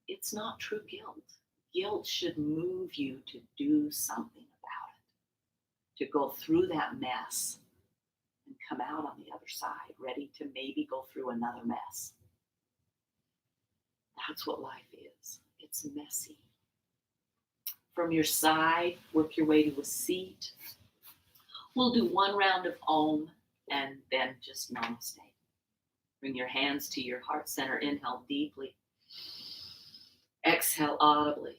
it's not true guilt. Guilt should move you to do something about it, to go through that mess and come out on the other side, ready to maybe go through another mess. That's what life is. It's messy. From your side, work your way to a seat. We'll do one round of Om and then just Namaste. Bring your hands to your heart center. Inhale deeply. Exhale audibly.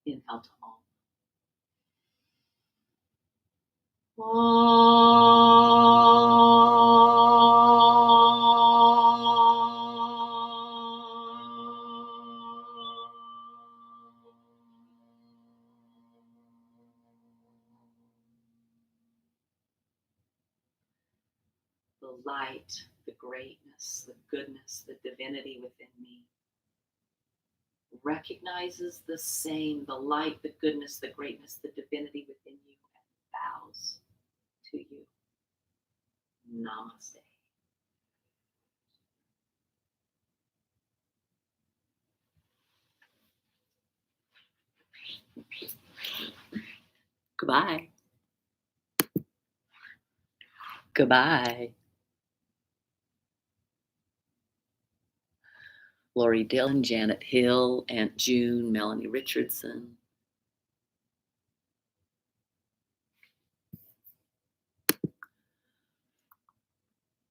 Inhale to Om. The light, the greatness, the goodness, the divinity within me recognizes the same, the light, the goodness, the greatness, the divinity within you, and bows to you. Namaste. Goodbye. Goodbye. Lori Dillon, Janet Hill, Aunt June, Melanie Richardson,